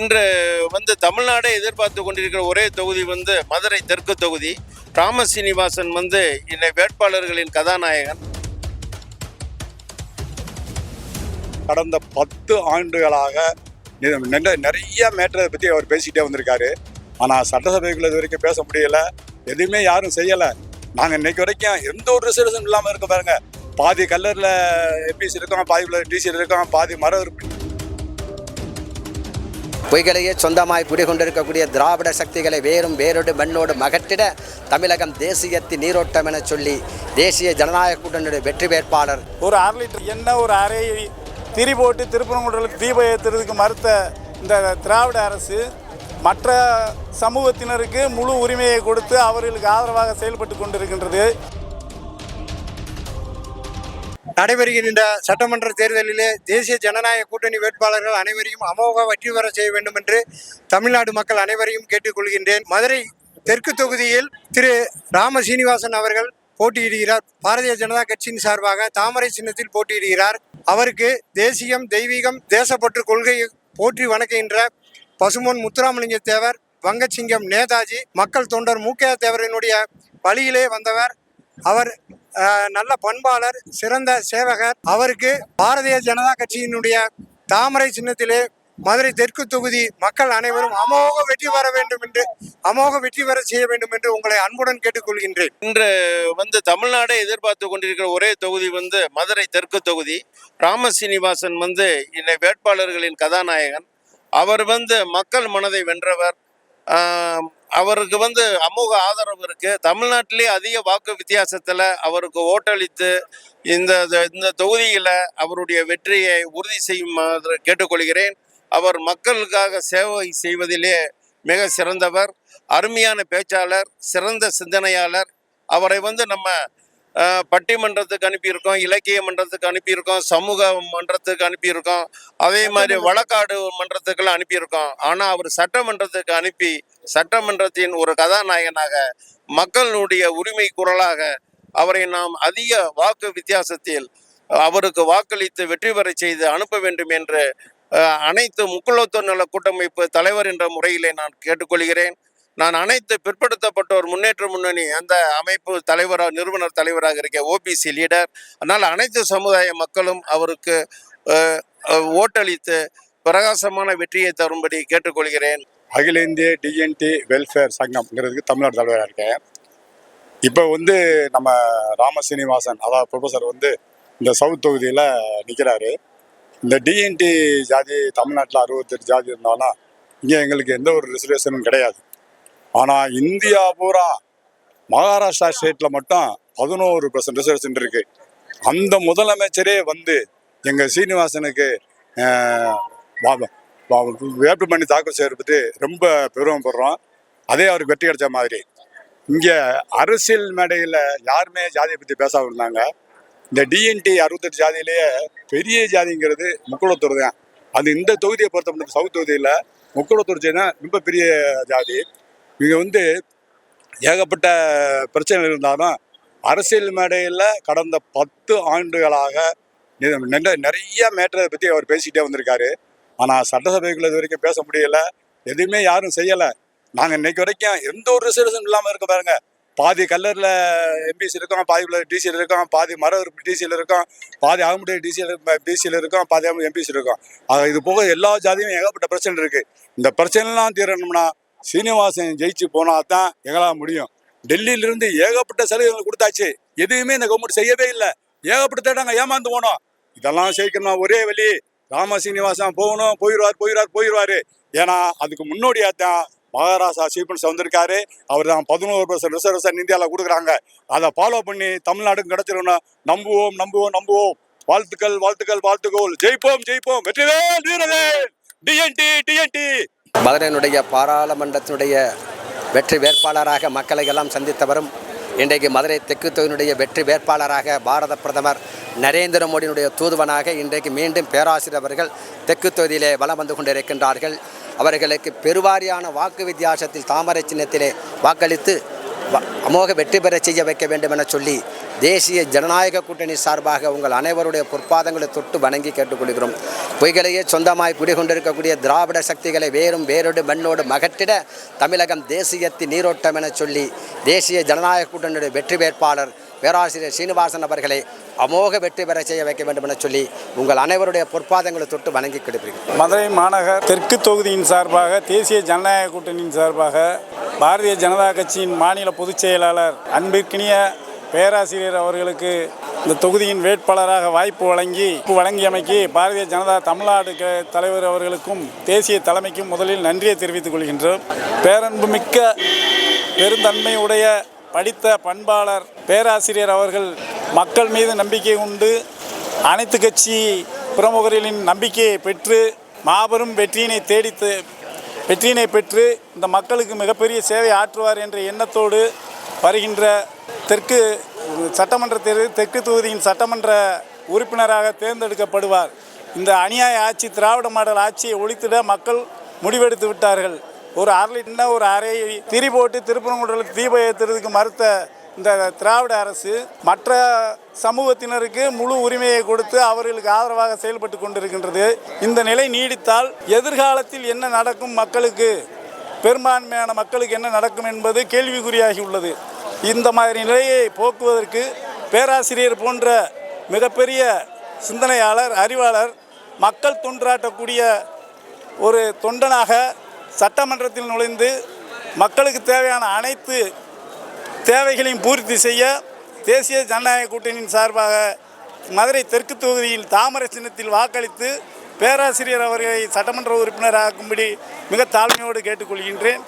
இன்று தமிழ்நாடே எதிர்பார்த்து கொண்டிருக்கிற ஒரே தொகுதி மதுரை தெற்கு தொகுதி. ராமசீனிவாசன் இன்னை வேட்பாளர்களின் கதாநாயகன். கடந்த 10 ஆண்டுகளாக நிறைய மேட்டரை பற்றி அவர் பேசிக்கிட்டே வந்திருக்காரு. ஆனால் சட்டசபைக்குள்ள இது வரைக்கும் பேச முடியல, எதுவுமே யாரும் செய்யலை. நாங்கள் இன்னைக்கு வரைக்கும் எந்த ஒரு ரிசர்வேஷன் இல்லாமல் இருக்க பாருங்க. பாதி கல்லரில் எம்பிசி இருக்கோம், பாதி டிசி இருக்கோம், பாதி மரம் இருக்கு. பொய்களையே சொந்தமாய் குடிகொண்டிருக்கக்கூடிய திராவிட சக்திகளை வேரோடு மண்ணோடு மகற்றிட தமிழகம் தேசியத்தின் நீரோட்டம் என சொல்லி தேசிய ஜனநாயக கூட்டணியுடைய வெற்றி வேட்பாளர் ஒரு 1/2 லிட்டர் எண்ணெய் ஒரு அறையை திரி போட்டு திருப்பரங்குன்றத்துக்கு தீபம் ஏற்றுறதுக்கு மறுத்த இந்த திராவிட அரசு மற்ற சமூகத்தினருக்கு முழு உரிமையை கொடுத்து அவர்களுக்கு ஆதரவாக செயல்பட்டு கொண்டிருக்கின்றது. நடைபெறுகின்ற சட்டமன்ற தேர்தலிலே தேசிய ஜனநாயக கூட்டணி வேட்பாளர்கள் அனைவரையும் அமோக வெற்றி பெற செய்ய வேண்டும் என்று தமிழ்நாடு மக்கள் அனைவரையும் கேட்டுக்கொள்கின்றேன். மதுரை தெற்கு தொகுதியில் திரு ராமசீனிவாசன் அவர்கள் போட்டியிடுகிறார். பாரதிய ஜனதா கட்சியின் சார்பாக தாமரை சின்னத்தில் போட்டியிடுகிறார். அவருக்கு தேசியம், தெய்வீகம், தேசப்பற்று கொள்கையை போற்றி வணங்குகின்ற பசும்பொன் முத்துராமலிங்க தேவர், வங்கச்சிங்கம் நேதாஜி, மக்கள் தொண்டர் மூக்கையா தேவரினுடைய வழியிலே வந்தவர். அவர் நல்ல பண்பாளர், சிறந்த சேவகர். அவருக்கு பாரதிய ஜனதா கட்சியினுடைய தாமரை சின்னத்திலே மதுரை தெற்கு தொகுதி மக்கள் அனைவரும் அமோக வெற்றி பெற செய்ய வேண்டும் என்று உங்களை அன்புடன் கேட்டுக்கொள்கின்றேன். இன்று தமிழ்நாடே எதிர்பார்த்து கொண்டிருக்கிற ஒரே தொகுதி மதுரை தெற்கு தொகுதி. ராமசீனிவாசன் இன்னை வேட்பாளர்களின் கதாநாயகன். அவர் மக்கள் மனதை வென்றவர். அவருக்கு அமோக ஆதரவு இருக்கு. தமிழ்நாட்டிலே அதிக வாக்கு வித்தியாசத்துல அவருக்கு ஓட்டளித்து இந்த தொகுதியில அவருடைய வெற்றியை உறுதி செய்யுமாறு கேட்டுக்கொள்கிறேன். அவர் மக்களுக்காக சேவை செய்வதிலே மிக சிறந்தவர், அருமையான பேச்சாளர், சிறந்த சிந்தனையாளர். அவரை நம்ம பட்டிமன்றத்துக்கு அனுப்பியிருக்கோம், இலக்கிய மன்றத்துக்கு அனுப்பியிருக்கோம், சமூக மன்றத்துக்கு அனுப்பியிருக்கோம், அதே மாதிரி வழக்காடு மன்றத்துக்கெல்லாம் அனுப்பியிருக்கோம். ஆனால் அவர் சட்டமன்றத்துக்கு அனுப்பி சட்டமன்றத்தின் ஒரு கதாநாயகனாக, மக்களுடைய உரிமை குரலாக அவரை நாம் அதிக வாக்கு வித்தியாசத்தில் அவருக்கு வாக்களித்து வெற்றி பெற செய்து அனுப்ப வேண்டும் என்று அனைத்து முக்குளத்தோர் நல கூட்டமைப்பு தலைவர் என்ற முறையிலே நான் கேட்டுக்கொள்கிறேன். நான் அனைத்து பிற்படுத்தப்பட்டோர் முன்னேற்ற முன்னணி அந்த அமைப்பு நிறுவனர் தலைவராக இருக்க ஓபிசி லீடர். அதனால் அனைத்து சமுதாய மக்களும் அவருக்கு ஓட்டளித்து பிரகாசமான வெற்றியை தரும்படி கேட்டுக்கொள்கிறேன். அகில இந்திய டிஎன்டி வெல்ஃபேர் சங்கம்ங்கிறதுக்கு தமிழ்நாடு தலைவராக இருக்கேன். இப்போ நம்ம ராமசீனிவாசன் அதாவது ப்ரொஃபஸர் இந்த சவுத் தொகுதியில் நிற்கிறாரு. இந்த டிஎன்டி ஜாதி தமிழ்நாட்டில் 68 ஜாதி இருந்தாலும் இங்கே எங்களுக்கு எந்த ஒரு ரிசர்வேஷனும் கிடையாது. ஆனால் இந்தியா பூரா மகாராஷ்டிரா ஸ்டேட்டில் மட்டும் 11% ரிசர்வேஷன் இருக்கு. அந்த முதலமைச்சரே எங்கள் சீனிவாசனுக்கு வேட்புமனு தாக்கல் செய்யறதுக்கு ரொம்ப பெருமைப்படுறோம். அதே அவருக்கு வெற்றி கிடைச்ச மாதிரி. இங்கே அரசியல் மேடையில் யாருமே ஜாதியை பற்றி பேசாமல் இருந்தாங்க. இந்த டிஎன்டி 68 ஜாதியிலேயே பெரிய ஜாதிங்கிறது முக்குளத்தூர் தான். அது இந்த தொகுதியை பொறுத்த மட்டும் சவுத் தொகுதியில் முக்குளத்தூர் ஜாதி தான் ரொம்ப பெரிய ஜாதி. இங்கே ஏகப்பட்ட பிரச்சனை இருந்தாலும் அரசியல் மேடையில் கடந்த 10 ஆண்டுகளாக நிறைய மேட்டரை பற்றி அவர் பேசிக்கிட்டே வந்திருக்காரு. ஆனால் சட்டசபைக்குள்ள இது வரைக்கும் பேச முடியல, எதுவுமே யாரும் செய்யலை. நாங்கள் இன்னைக்கு வரைக்கும் எந்த ஒரு ரிசர்வேஷன் இல்லாமல் இருக்க பாருங்க. பாதி கல்லரில் எம்பிசி இருக்கோம், பாதி டிசி இருக்கோம், பாதி மரம் டிசியில் இருக்கோம், பாதி ஆகுமுடைய டிசியில் இருக்கோம், பாதி எம்பிசி இருக்கோம். இது போக எல்லா ஜாதியும் ஏகப்பட்ட பிரச்சனை இருக்குது. இந்த பிரச்சனைலாம் தீரணும்னா சீனிவாசன் ஜெயிச்சு போனா தான் எங்களால் முடியும். டெல்லியிலிருந்து ஏகப்பட்ட சலுகைகள் கொடுத்தாச்சு, எதுவுமே இந்த கவர்மெண்ட் செய்யவே இல்லை. ஏகப்பட்ட நாங்கள் ஏமாந்து போனோம். இதெல்லாம் செய்யணும் ஒரே வழி, ராமசீனிவாசன் போகணும், போயிடுவாரு. ஏன்னா அதுக்கு முன்னோடியாக தான் மகாராஷ்டிரா சீஃப் மினிஸ்டர் வந்திருக்காரு. அவர் தான் 11% ரிசர்வேஷன் இந்தியாவில் கொடுக்குறாங்க. அதை ஃபாலோ பண்ணி தமிழ்நாடுக்கு கிடைச்சிடணும். நம்புவோம். வாழ்த்துக்கள். ஜெயிப்போம். வெற்றிவேல் வீரவேல். டிஎன்டி. மதுரையினுடைய பாராளுமன்றத்தினுடைய வெற்றி வேட்பாளராக மக்களை எல்லாம் சந்தித்தவரும், இன்றைக்கு மதுரை தெற்கு தொகுதியினுடைய வெற்றி வேட்பாளராக பாரத பிரதமர் நரேந்திர மோடியினுடைய தூதுவனாக இன்றைக்கு மீண்டும் பேராசிரியர் அவர்கள் தெற்கு தொகுதியிலே வலம் வந்து கொண்டிருக்கின்றார்கள். அவர்களுக்கு பெருவாரியான வாக்கு வித்தியாசத்தில் தாமரை சின்னத்திலே வாக்களித்து அமோக வெற்றி பெற செய்ய வைக்க வேண்டும் என சொல்லி தேசிய ஜனநாயக கூட்டணி சார்பாக உங்கள் அனைவருடைய பொற்பாதங்களை தொட்டு வணங்கி கேட்டுக்கொள்கிறோம். பொய்களையே சொந்தமாய் குடிகொண்டிருக்கக்கூடிய திராவிட சக்திகளை வேரோடு மண்ணோடு மகற்றிட தமிழகம் தேசியத்தின் நீரோட்டம் என சொல்லி தேசிய ஜனநாயக கூட்டணியுடைய வெற்றி வேட்பாளர் பேராசிரியர் சீனிவாசன் அவர்களை அமோக வெற்றி பெற செய்ய வைக்க வேண்டும் என சொல்லி உங்கள் அனைவருடைய பொற்பாதங்களை தொட்டு வணங்கி கிடைப்பீர்கள். மதுரை மாநகர் தெற்கு தொகுதியின் சார்பாக தேசிய ஜனநாயக கூட்டணியின் சார்பாக பாரதிய ஜனதா கட்சியின் மாநில பொதுச் செயலாளர் அன்பிற்கினிய பேராசிரியர் அவர்களுக்கு இந்த தொகுதியின் வேட்பாளராக வாய்ப்பு வழங்கியமைக்கு பாரதிய ஜனதா தமிழ்நாடு தலைவர் அவர்களுக்கும் தேசிய தலைமைக்கும் முதலில் நன்றியை தெரிவித்துக் கொள்கின்றோம். பேரன்புமிக்க பெருந்தன்மையுடைய படித்த பண்பாளர் பேராசிரியர் அவர்கள் மக்கள் மீது நம்பிக்கை உண்டு அனைத்து கட்சி பிரமுகர்களின் நம்பிக்கையை பெற்று மாபெரும் வெற்றியினை பெற்று இந்த மக்களுக்கு மிகப்பெரிய சேவை ஆற்றுவார் என்ற எண்ணத்தோடு வருகின்ற தெற்கு தொகுதியின் சட்டமன்ற உறுப்பினராக தேர்ந்தெடுக்கப்படுவார். இந்த அநியாய ஆட்சி திராவிட மாடல் ஆட்சியை ஒழித்திட மக்கள் முடிவெடுத்து விட்டார்கள். ஒரு அறை திரி போட்டு திருப்பரங்குன்றலுக்கு தீபம் ஏற்றுறதுக்கு மறுத்த இந்த திராவிட அரசு மற்ற சமூகத்தினருக்கு முழு உரிமையை கொடுத்து அவர்களுக்கு ஆதரவாக செயல்பட்டு கொண்டிருக்கின்றது. இந்த நிலை நீடித்தால் எதிர்காலத்தில் என்ன நடக்கும், மக்களுக்கு பெரும்பான்மையான மக்களுக்கு என்ன நடக்கும் என்பது கேள்விக்குறியாகி உள்ளது. இந்த மாதிரி நிலையை போக்குவதற்கு பேராசிரியர் போன்ற மிகப்பெரிய சிந்தனையாளர், அறிவாளர், மக்கள் தொண்டாற்றக்கூடிய ஒரு தொண்டனாக சட்டமன்றத்தில் நுழைந்து மக்களுக்கு தேவையான அனைத்து தேவைகளையும் பூர்த்தி செய்ய தேசிய ஜனநாயக கூட்டணியின் சார்பாக மதுரை தெற்கு தொகுதியில் தாமரை சின்னத்தில் வாக்களித்து பேராசிரியர் அவர்களை சட்டமன்ற உறுப்பினராக்கும்படி மிக தாழ்மையோடு கேட்டுக்கொள்கின்றேன்.